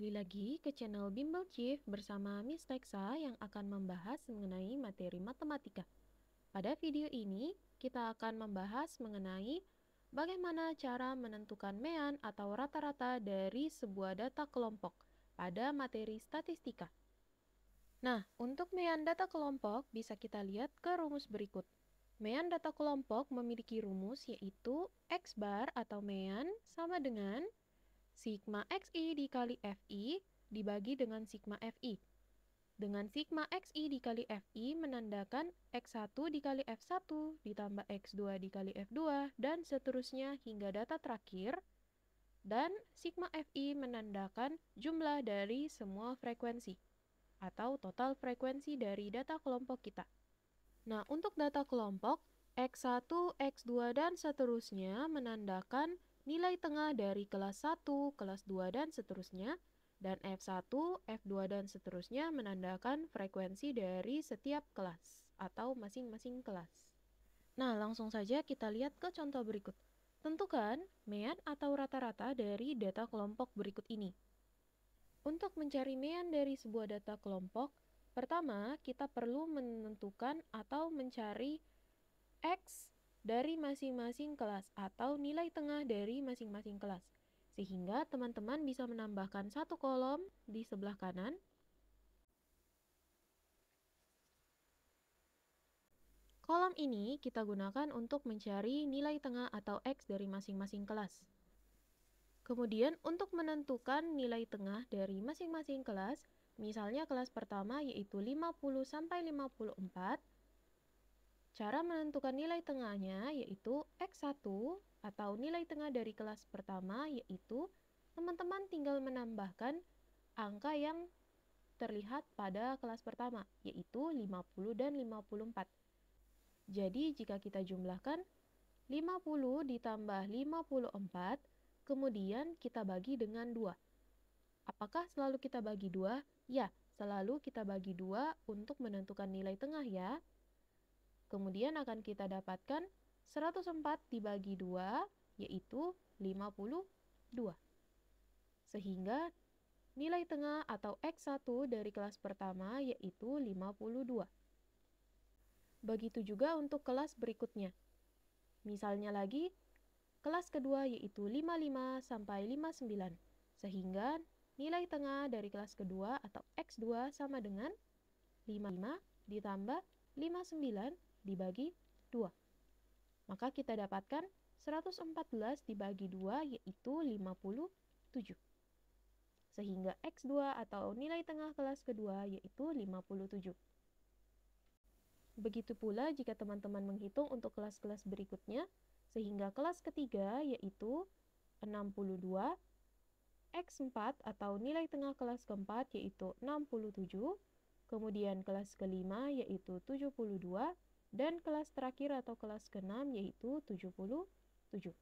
Kembali lagi ke channel Bimbel Chief bersama Miss Teksa yang akan membahas mengenai materi matematika. Pada video ini, kita akan membahas mengenai bagaimana cara menentukan mean atau rata-rata dari sebuah data kelompok pada materi statistika. Nah, untuk mean data kelompok bisa kita lihat ke rumus berikut. Mean data kelompok memiliki rumus yaitu X bar atau mean sama dengan sigma XI dikali FI dibagi dengan sigma FI. Dengan sigma XI dikali FI menandakan X1 dikali F1 ditambah X2 dikali F2 dan seterusnya hingga data terakhir. Dan sigma FI menandakan jumlah dari semua frekuensi atau total frekuensi dari data kelompok kita. Nah, untuk data kelompok, X1, X2, dan seterusnya menandakan nilai tengah dari kelas 1, kelas 2, dan seterusnya, dan F1, F2, dan seterusnya menandakan frekuensi dari setiap kelas atau masing-masing kelas. Nah, langsung saja kita lihat ke contoh berikut. Tentukan mean atau rata-rata dari data kelompok berikut ini. Untuk mencari mean dari sebuah data kelompok, pertama kita perlu menentukan atau mencari X dari masing-masing kelas atau nilai tengah dari masing-masing kelas. Sehingga teman-teman bisa menambahkan satu kolom di sebelah kanan. Kolom ini kita gunakan untuk mencari nilai tengah atau X dari masing-masing kelas. Kemudian untuk menentukan nilai tengah dari masing-masing kelas, misalnya kelas pertama yaitu 50 sampai 54, cara menentukan nilai tengahnya yaitu X1 atau nilai tengah dari kelas pertama yaitu teman-teman tinggal menambahkan angka yang terlihat pada kelas pertama yaitu 50 dan 54. Jadi jika kita jumlahkan 50 ditambah 54, kemudian kita bagi dengan 2. Apakah selalu kita bagi 2? Ya, selalu kita bagi 2 untuk menentukan nilai tengah ya. Kemudian akan kita dapatkan 104 dibagi 2 yaitu 52. Sehingga nilai tengah atau X1 dari kelas pertama yaitu 52. Begitu juga untuk kelas berikutnya. Misalnya lagi, kelas kedua yaitu 55 sampai 59. Sehingga nilai tengah dari kelas kedua atau X2 sama dengan 55 ditambah 59 dibagi 2. Maka kita dapatkan 114 dibagi 2 yaitu 57. Sehingga X2 atau nilai tengah kelas kedua yaitu 57. Begitu pula jika teman-teman menghitung untuk kelas-kelas berikutnya, sehingga kelas ketiga yaitu 62, X4 atau nilai tengah kelas keempat yaitu 67, kemudian kelas kelima yaitu 72, dan kelas terakhir atau kelas keenam yaitu 77.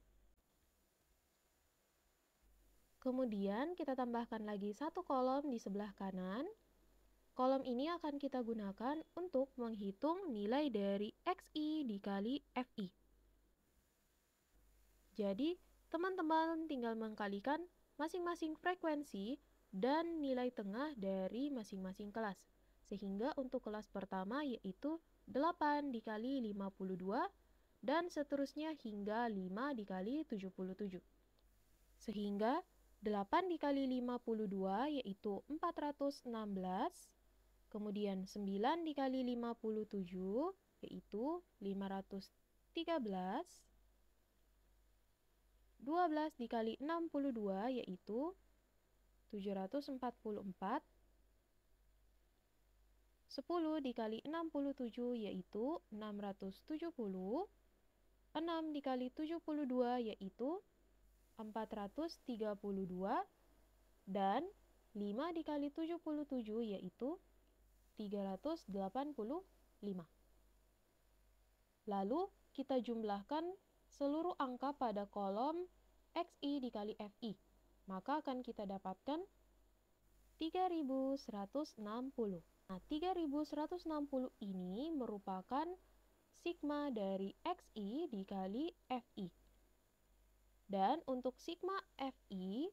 Kemudian kita tambahkan lagi satu kolom di sebelah kanan. Kolom ini akan kita gunakan untuk menghitung nilai dari XI dikali FI. Jadi, teman-teman tinggal mengkalikan masing-masing frekuensi dan nilai tengah dari masing-masing kelas. Sehingga untuk kelas pertama yaitu 8 dikali 52 dan seterusnya hingga 5 dikali 77. Sehingga 8 dikali 52 yaitu 416, kemudian 9 dikali 57 yaitu 513, 12 dikali 62 yaitu 744, 10 dikali 67 yaitu 670, 6 dikali 72 yaitu 432, dan 5 dikali 77 yaitu 385. Lalu kita jumlahkan seluruh angka pada kolom XI dikali FI. Maka akan kita dapatkan 3160. Nah, 3160 ini merupakan sigma dari XI dikali FI. Dan untuk sigma FI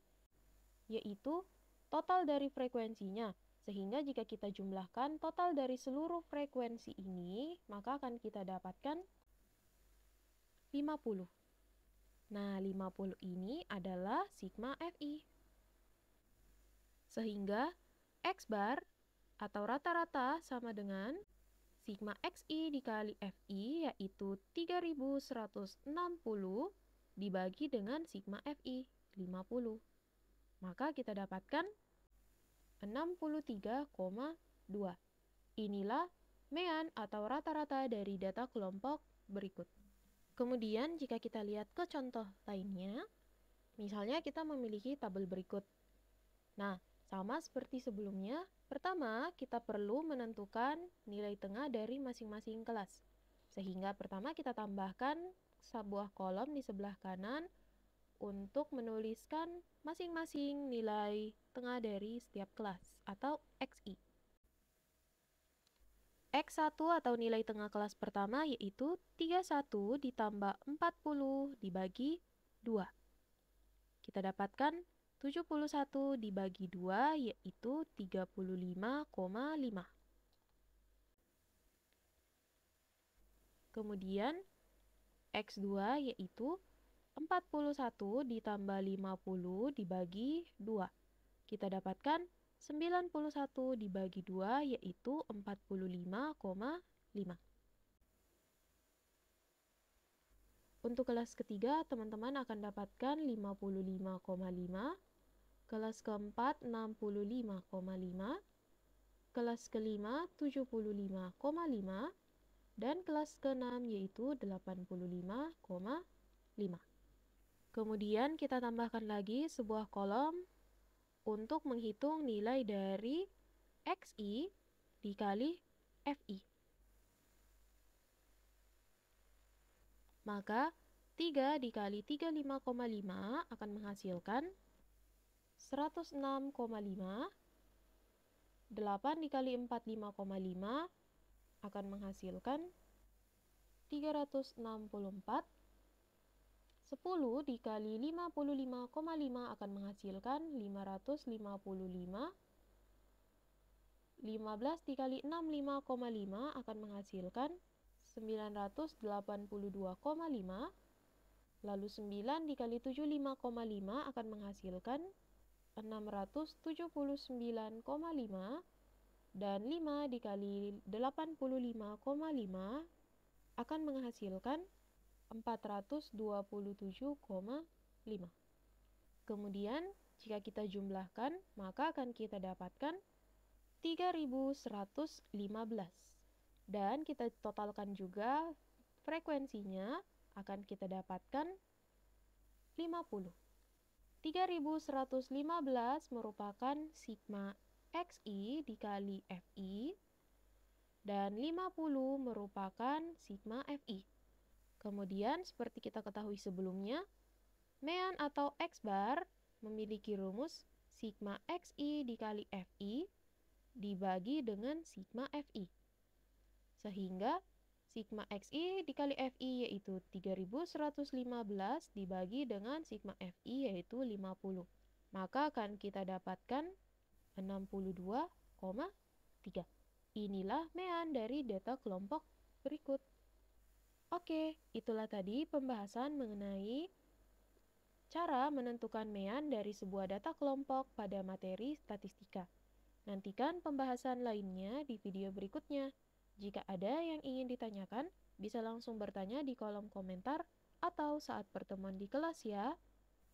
yaitu total dari frekuensinya. Sehingga jika kita jumlahkan total dari seluruh frekuensi ini, maka akan kita dapatkan 50. Nah, 50 ini adalah sigma Fi. Sehingga X bar atau rata-rata sama dengan sigma Xi dikali Fi, yaitu 3160 dibagi dengan sigma Fi, 50. Maka kita dapatkan 63,2. Inilah mean atau rata-rata dari data kelompok berikut. Kemudian jika kita lihat ke contoh lainnya, misalnya kita memiliki tabel berikut. Nah, sama seperti sebelumnya, pertama kita perlu menentukan nilai tengah dari masing-masing kelas. Sehingga pertama kita tambahkan sebuah kolom di sebelah kanan untuk menuliskan masing-masing nilai tengah dari setiap kelas atau Xi. X1 atau nilai tengah kelas pertama yaitu 31 ditambah 40 dibagi 2. Kita dapatkan 71 dibagi 2 yaitu 35,5. Kemudian X2 yaitu 41 ditambah 50 dibagi 2. Kita dapatkan 91 dibagi 2 yaitu 45,5. Untuk kelas ketiga, teman-teman akan dapatkan 55,5, kelas keempat 65,5, kelas kelima 75,5, dan kelas keenam yaitu 85,5. Kemudian kita tambahkan lagi sebuah kolom untuk menghitung nilai dari Xi dikali Fi. Maka 3 dikali 35,5 akan menghasilkan 106,5. 8 dikali 45,5 akan menghasilkan 364. 10 dikali 55,5 akan menghasilkan 555. 15 dikali 65,5 akan menghasilkan 982,5. Lalu 9 dikali 75,5 akan menghasilkan 679,5. Dan 5 dikali 85,5 akan menghasilkan 427,5. Kemudian, jika kita jumlahkan, maka akan kita dapatkan 3115. Dan kita totalkan juga frekuensinya, akan kita dapatkan 50. 3115 merupakan sigma Xi dikali Fi, dan 50 merupakan sigma Fi. Kemudian, seperti kita ketahui sebelumnya, mean atau X bar memiliki rumus sigma Xi dikali Fi dibagi dengan sigma Fi. Sehingga sigma Xi dikali Fi yaitu 3115 dibagi dengan sigma Fi yaitu 50. Maka akan kita dapatkan 62,3. Inilah mean dari data kelompok berikut. Oke, itulah tadi pembahasan mengenai cara menentukan mean dari sebuah data kelompok pada materi statistika. Nantikan pembahasan lainnya di video berikutnya. Jika ada yang ingin ditanyakan, bisa langsung bertanya di kolom komentar atau saat pertemuan di kelas ya.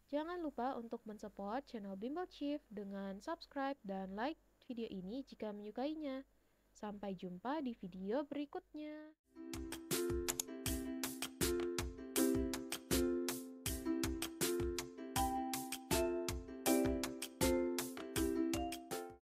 Jangan lupa untuk mensupport channel Bimbel Chief dengan subscribe dan like video ini jika menyukainya. Sampai jumpa di video berikutnya.